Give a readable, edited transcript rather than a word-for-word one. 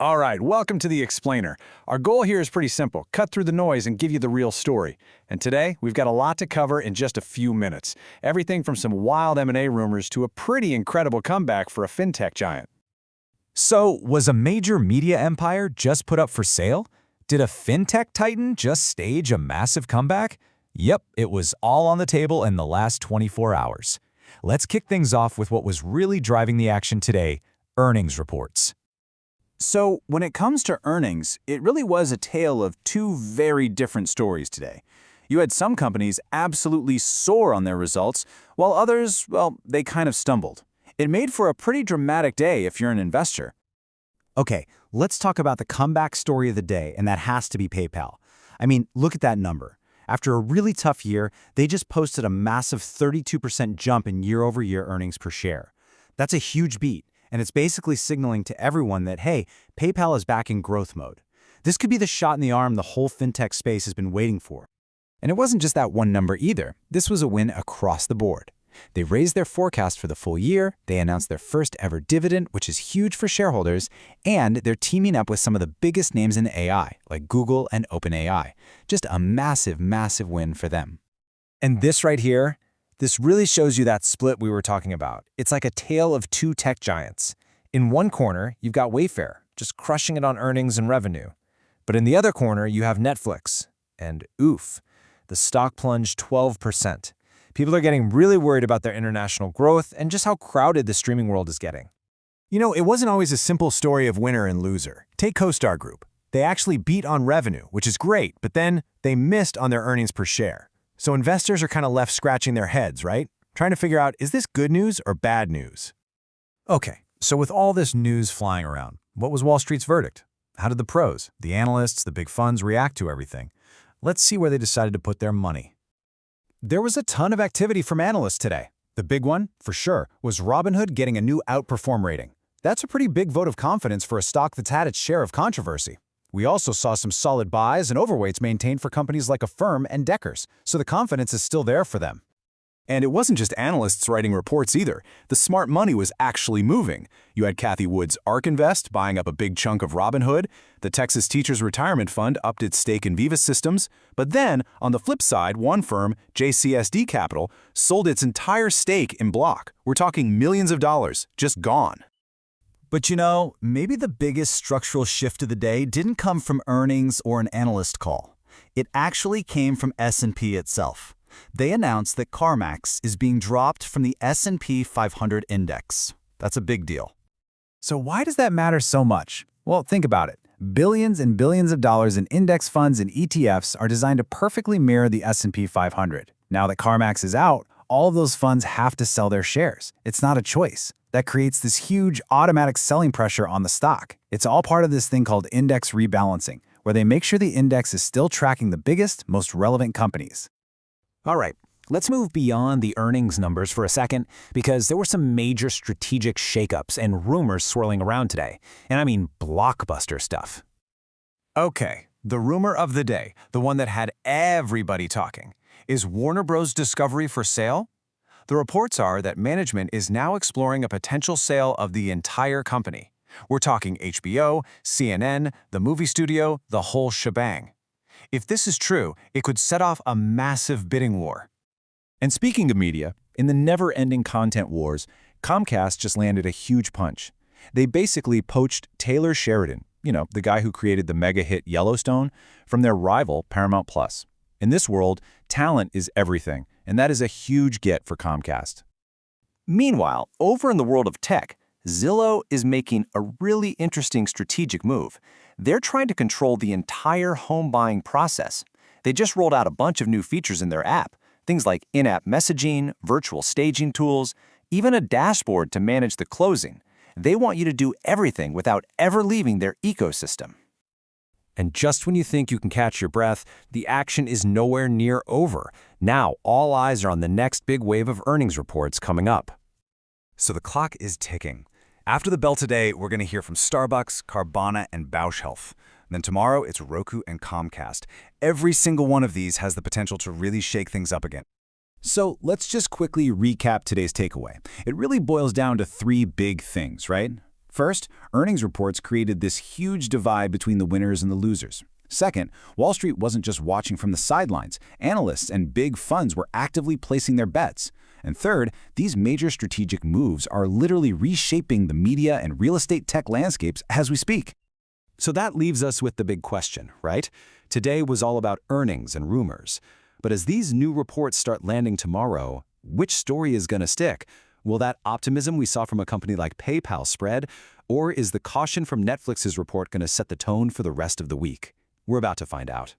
All right, welcome to The Explainer. Our goal here is pretty simple: cut through the noise and give you the real story. And today, we've got a lot to cover in just a few minutes. Everything from some wild M&A rumors to a pretty incredible comeback for a fintech giant. So, was a major media empire just put up for sale? Did a fintech titan just stage a massive comeback? Yep, it was all on the table in the last 24 hours. Let's kick things off with what was really driving the action today: earnings reports. So, when it comes to earnings, it really was a tale of two very different stories today. You had some companies absolutely soar on their results, while others, well, they kind of stumbled. It made for a pretty dramatic day if you're an investor. Okay, let's talk about the comeback story of the day, and that has to be PayPal. I mean, look at that number. After a really tough year, they just posted a massive 32% jump in year-over-year earnings per share. That's a huge beat, and it's basically signaling to everyone that, hey, PayPal is back in growth mode. This could be the shot in the arm the whole fintech space has been waiting for. And it wasn't just that one number either. This was a win across the board. They raised their forecast for the full year, they announced their first ever dividend, which is huge for shareholders, and they're teaming up with some of the biggest names in AI, like Google and OpenAI. Just a massive, massive win for them. And this right here, this really shows you that split we were talking about. It's like a tale of two tech giants. In one corner, you've got Wayfair, just crushing it on earnings and revenue. But in the other corner, you have Netflix. And oof, the stock plunged 12%. People are getting really worried about their international growth and just how crowded the streaming world is getting. You know, it wasn't always a simple story of winner and loser. Take CoStar Group. They actually beat on revenue, which is great, but then they missed on their earnings per share. So investors are kind of left scratching their heads, right? Trying to figure out, is this good news or bad news? Okay, so with all this news flying around, what was Wall Street's verdict? How did the pros, the analysts, the big funds react to everything? Let's see where they decided to put their money. There was a ton of activity from analysts today. The big one, for sure, was Robinhood getting a new outperform rating. That's a pretty big vote of confidence for a stock that's had its share of controversy. We also saw some solid buys and overweights maintained for companies like Affirm and Deckers, so the confidence is still there for them. And it wasn't just analysts writing reports either. The smart money was actually moving. You had Cathie Wood's ARK Invest buying up a big chunk of Robinhood. The Texas Teachers Retirement Fund upped its stake in Viva Systems. But then, on the flip side, one firm, JCSD Capital, sold its entire stake in Block. We're talking millions of dollars, just gone. But you know, maybe the biggest structural shift of the day didn't come from earnings or an analyst call. It actually came from S&P itself. They announced that CarMax is being dropped from the S&P 500 index. That's a big deal. So why does that matter so much? Well, think about it. Billions and billions of dollars in index funds and ETFs are designed to perfectly mirror the S&P 500. Now that CarMax is out, all of those funds have to sell their shares. It's not a choice. That creates this huge automatic selling pressure on the stock. It's all part of this thing called index rebalancing, where they make sure the index is still tracking the biggest, most relevant companies. All right, let's move beyond the earnings numbers for a second, because there were some major strategic shakeups and rumors swirling around today. And I mean blockbuster stuff. Okay, the rumor of the day, the one that had everybody talking. Is Warner Bros. Discovery for sale? The reports are that management is now exploring a potential sale of the entire company. We're talking HBO, CNN, the movie studio, the whole shebang. If this is true, it could set off a massive bidding war. And speaking of media, in the never-ending content wars, Comcast just landed a huge punch. They basically poached Taylor Sheridan, you know, the guy who created the mega hit Yellowstone, from their rival Paramount+. In this world, talent is everything, and that is a huge get for Comcast. Meanwhile, over in the world of tech, Zillow is making a really interesting strategic move. They're trying to control the entire home buying process. They just rolled out a bunch of new features in their app, things like in-app messaging, virtual staging tools, even a dashboard to manage the closing. They want you to do everything without ever leaving their ecosystem. And just when you think you can catch your breath, the action is nowhere near over. Now, all eyes are on the next big wave of earnings reports coming up. So the clock is ticking. After the bell today, we're going to hear from Starbucks, Carvana, and Bausch Health. And then tomorrow, it's Roku and Comcast. Every single one of these has the potential to really shake things up again. So let's just quickly recap today's takeaway. It really boils down to three big things, right? First, earnings reports created this huge divide between the winners and the losers. Second, Wall Street wasn't just watching from the sidelines. Analysts and big funds were actively placing their bets. And third, these major strategic moves are literally reshaping the media and real estate tech landscapes as we speak. So that leaves us with the big question, right? Today was all about earnings and rumors. But as these new reports start landing tomorrow, which story is going to stick? Will that optimism we saw from a company like PayPal spread? Or is the caution from Netflix's report going to set the tone for the rest of the week? We're about to find out.